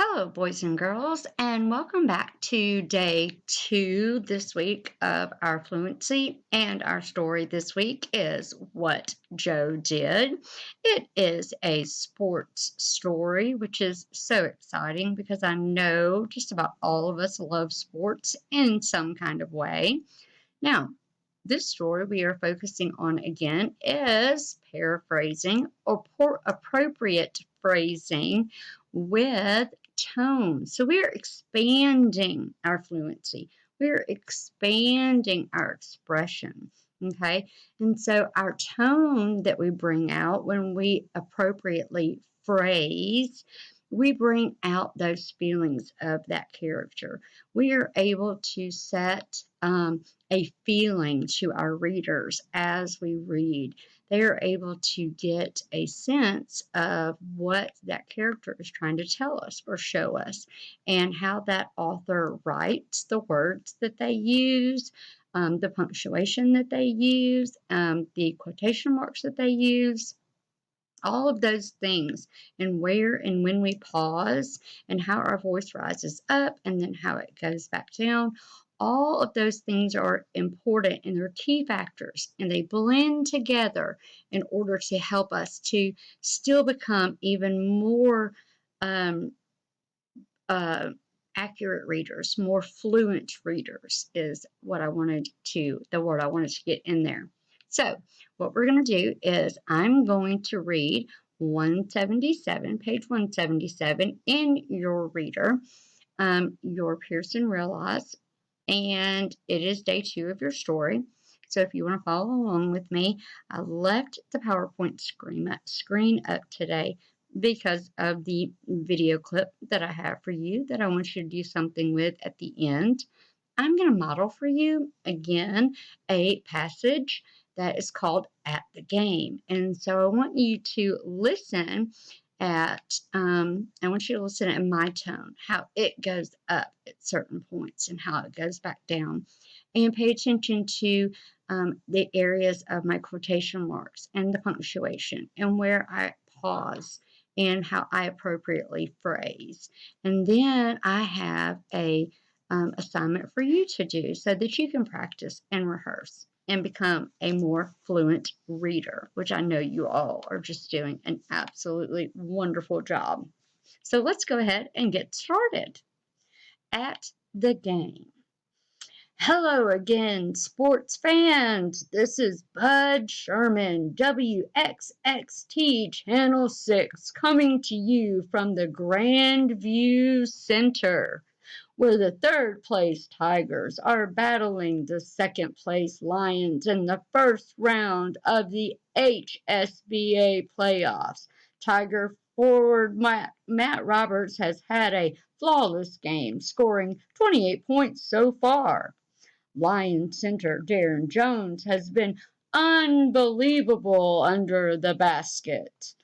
Hello, boys and girls, and welcome back to day 2 this week of our fluency. And our story this week is What Joe Did. It is a sports story, which is so exciting because I know just about all of us love sports in some kind of way. Now, this story we are focusing on again is paraphrasing or appropriate phrasing with tone. So we are expanding our fluency. We're expanding our expression. Okay. And so our tone that we bring out when we appropriately phrase, we bring out those feelings of that character. We are able to set a feeling to our readers as we read. They are able to get a sense of what that character is trying to tell us or show us, and how that author writes the words that they use, the punctuation that they use, the quotation marks that they use. All of those things, and where and when we pause, and how our voice rises up and then how it goes back down. All of those things are important, and they're key factors, and they blend together in order to help us to still become even more um, uh, accurate readers, more fluent readers is what the word I wanted to get in there. So what we're going to do is I'm going to read 177, page 177 in your reader, your Pearson Realize, and it is day 2 of your story. So if you want to follow along with me, I left the PowerPoint screen up today because of the video clip that I have for you that I want you to do something with at the end. I'm going to model for you again a passage that is called At the Game. And so I want you to listen I want you to listen at my tone, how it goes up at certain points and how it goes back down. And pay attention to the areas of my quotation marks and the punctuation and where I pause and how I appropriately phrase. And then I have a assignment for you to do so that you can practice and rehearse and become a more fluent reader, which I know you all are just doing an absolutely wonderful job. So let's go ahead and get started. At the Game. Hello again, sports fans. This is Bud Sherman, WXXT Channel 6, coming to you from the Grandview Center, where the third place Tigers are battling the second place Lions in the first round of the HSBA playoffs. Tiger forward Matt Roberts has had a flawless game, scoring 28 points so far. Lions center Darren Jones has been unbelievable under the basket.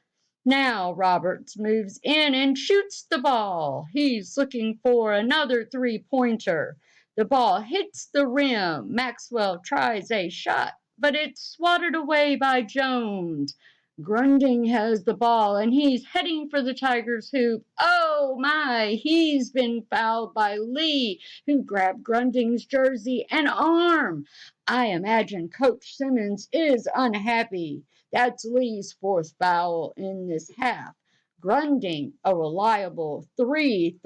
Now Roberts moves in and shoots the ball. He's looking for another three-pointer. The ball hits the rim. Maxwell tries a shot, but it's swatted away by Jones. Grunding has the ball, and he's heading for the Tigers' hoop. Oh my, he's been fouled by Lee, who grabbed Grunding's jersey and arm. I imagine Coach Simmons is unhappy. That's Lee's fourth foul in this half. Grunding, a reliable free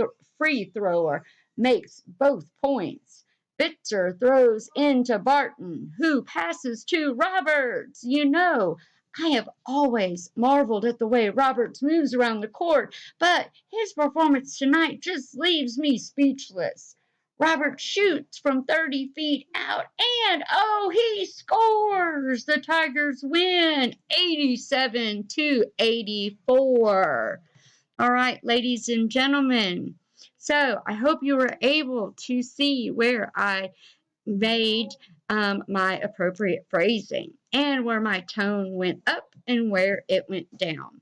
thrower, makes both points. Bitzer throws into Barton, who passes to Roberts. I have always marveled at the way Roberts moves around the court, but his performance tonight just leaves me speechless. Robert shoots from 30 feet out, and oh, he scores! The Tigers win 87-84. All right, ladies and gentlemen. So I hope you were able to see where I made my appropriate phrasing and where my tone went up and where it went down.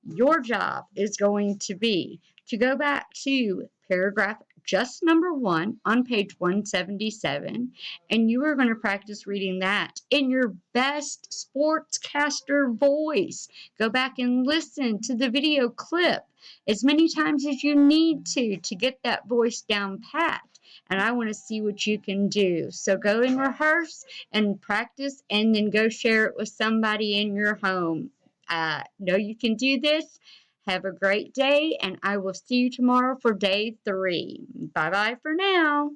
Your job is going to be to go back to paragraph just number 1 on page 177, and you are going to practice reading that in your best sportscaster voice. Go back and listen to the video clip as many times as you need to get that voice down pat. And I want to see what you can do. So go and rehearse and practice, and then go share it with somebody in your home. Know you can do this. Have a great day, and I will see you tomorrow for day 3. Bye-bye for now.